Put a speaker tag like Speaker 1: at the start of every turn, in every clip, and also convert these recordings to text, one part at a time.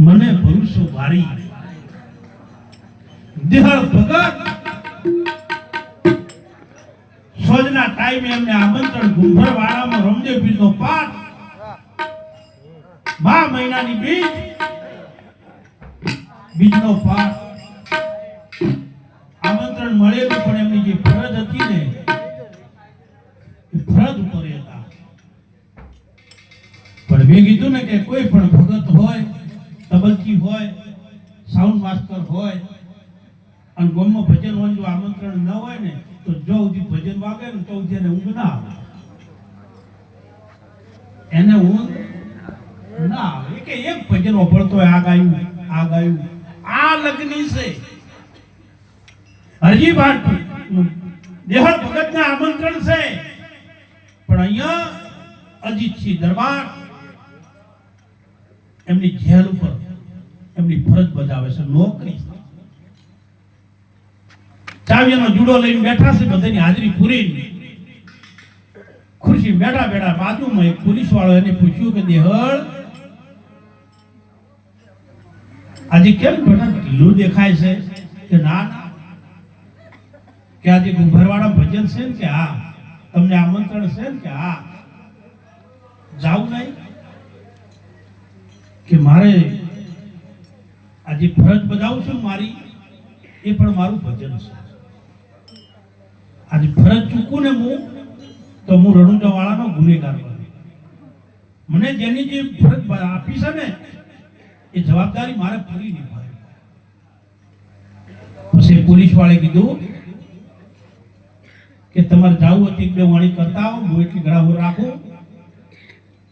Speaker 1: મને ભરોસો ભારી દેહળ ભગત સોજના ટાઈમે એમને આમંત્રણ ગુંભરવાડામાં રમદેવ પીરનો પાઠ મા મહિનાની બીજનો પાઠ આમંત્રણ મળેલું પણ એમની જે ફરજ હતી ને એ ફરજ ઉપર હતા. પણ મેં કીધું ને કે કોઈ પણ ભગત હોય, તબલકી હોય, સાઉન્ડ માસ્ટર હોય અને ગામમાં ભજન હોય, જો આમંત્રણ ન હોય ને તો જો સુધી ભજન વાગે ને તો એને ઊંઘ ના આવે, એને ઊંઘ ના આવે. કે એક ભજન ઓભળતો હોય, આ ગાયું, આ લગ્ની છે હરજી ભાટ દેહળ ભગતના આમંત્રણ છે. પણ અહીંયા અજીતસિંહ દરબાર એમની જેલ ઉપર એમની ફરજ બજાવે છે, નોકરી. ચાવીનો જુડો લઈને બેઠા છે, બધાની હાજરી પૂરી. ખુરશી બેઠા બેઠા બાજુમાં એક પોલીસ વાળો એને પૂછ્યું કે દેહળ આજે કેમ બેટા ઢીલું દેખાય છે? કે ના કે આજે ગુંભરવાડા ભજન છે ને? કે હા. તમને આમંત્રણ છે ને? કે હા. જાવું નહીં? કે મારે આજે ફરજ બજાવું છું મારી, એ પણ મારું ભજન છે. આજે ફરજ ચૂકું ને હું તો હું રણુજા વાળાનો ગુનેગાર બનું. મને જેની જે ફરજ આપી છે ને એ જવાબદારી મારે પૂરી નિભાવી. પછી પોલીસ વાળે કીધું કે તમારે જાવું હતી એક બે વાણી કરતા આવો, હું એટલી ગળાવો રાખું.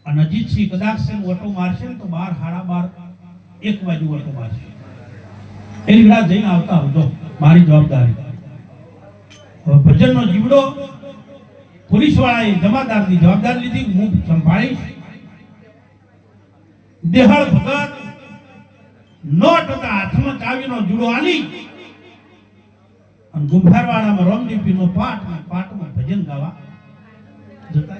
Speaker 1: અને અજીતસિંહ કદાચ છે ઓટો મારશે ને તો 12:30 1 વાગે ઓટો મારશે. એની ગળા જઈને આવતા આવજો, મારી જવાબદારી. હવે ભજનનો જીવડો પોલીસ વાળાએ જમાદારની જવાબદારી લીધી, હું સંભાળીશ. દેહળ ભગત 9% હાથમાં ચાવીનો જુડો આલી અને ગુંભરવાડામાં રમદીપીનો પાઠમાં ભજન ગાવા જતા.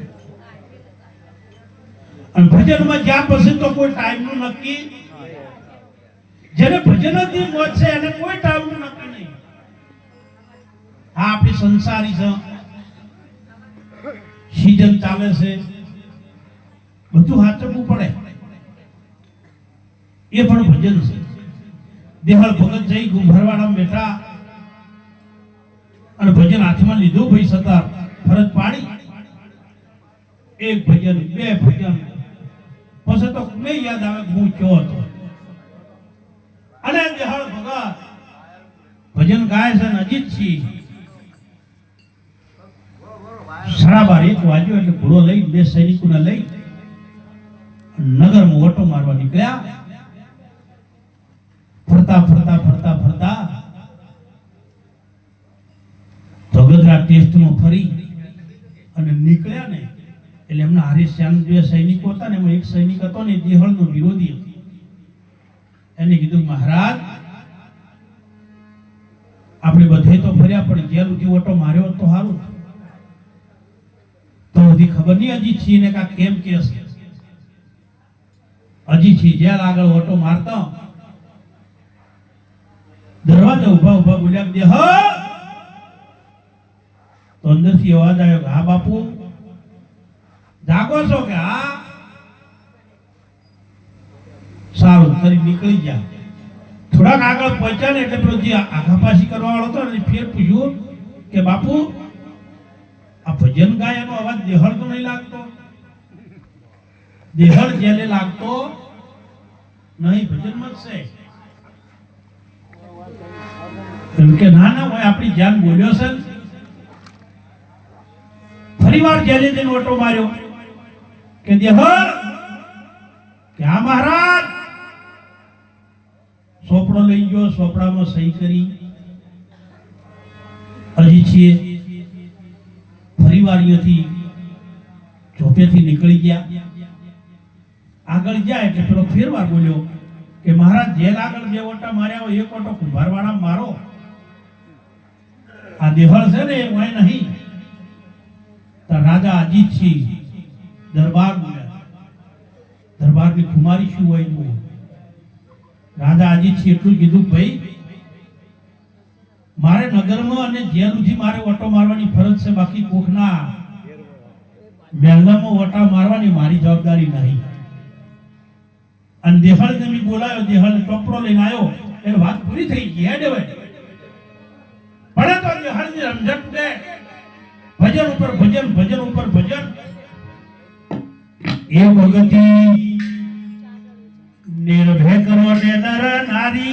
Speaker 1: અને ભજનમાં જ્યાં પછી તો કોઈ ટાઈમનું નક્કી, જેને ભજનથી મોજ છે એને કોઈ ટાઈમનું નક્કી નહીં. હા, આપણી સંસારી છે, સીઝન ચાલે છે, બધું હાચવવું પડે, એ પણ ભજન છે. દેહળ ભગત જઈ ગુંભરવાડામાં બેઠા અને ભજન હાથમાં લીધું. ભાઈ સતાર ફરજ પાડી, એક ભજન, બે ભજન, પછી તો મેં યાદ આવે હું ક્યો હતો. અને દેહળ ભગત ભજન ગાય છે. અજીતસિંહ 12:30 1 વાગ્યો એટલે ઘોડો લઈ 2 સૈનિકોને લઈ નગરમાં ઓટો મારવા નીકળ્યા. ફરતા ટેસ્ટમાં ફરી અને નીકળ્યા ને એટલે એમના હારીશ્યામ જે સૈનિકો હતા ને એમાં એક સૈનિક હતો ને દેહળનો વિરોધી હતો. એને કીધું મહારાજ આપણે બધે તો ફર્યા પણ જેલ સુધી ઓટો માર્યો તો સારું તો હજી ખબર નહીં અજીતસિંહ ને કાંક કેમ કે છે. અજીતસિંહ જેલ આગળ ઓટો મારતા દરવાજા ઉભા ઉભા બોલ્યા દે હ તો અંદરથી અવાજ આવ્યો હા બાપુ જાગો છો કે હા સારું કરી નીકળી ગયા. થોડાક આગળ પહોંચ્યા ને એટલે પેલો જે આઘાપાછી કરવા વાળો હતો ને ફેર પૂછ્યું કે બાપુ આ ભજન ગાય એનો અવાજ દેહળ તો નહીં લાગતો? દેહળ જેને લાગતો નહીં ભજનમાં જ છે. એમ કે ના ના ભાઈ આપણી જાન બોલ્યો છે. ફરી વાર જેલે જઈને ઓટો માર્યો કે દેહળ કે હા મહારાજ. સોપડો લઈ ગયો, સોપડામાં સહી કરી. અજીતસિંહ ફરી વાર અહીંયાથી ઝોપેથી નીકળી ગયા. આગળ ગયા એટલે પેલો ફેરવાર બોલ્યો કે મહારાજ જેલ આગળ બે ઓટા માર્યા હોય એક ઓટો કુંભારવાળા મારો. આ દેહળ છે ને એ હોય નહીં. તો રાજા અજીતસિંહ દરબાર બોલ્યા. દરબારની કુમારી શું હોય એનું? રાજા અજીતસિંહ એટલું કીધું ભાઈ મારે નગરમાં અને જેલથી મારે ઓટો મારવાની ફરજ છે, બાકી કોખના મહેલમાં ઓટા મારવાની મારી જવાબદારી નહીં. અને દેહળ ને બોલાયો, દેહળ ચોપડો લઈને આવ્યો એટલે વાત પૂરી થઈ ગઈ. હેડે પડે તો દેહળ ની રમઝટ દે ભજન ઉપર ભજન, ભજન ઉપર ભજન. એ ભગતી નિર્ભય કરો ને નર નારી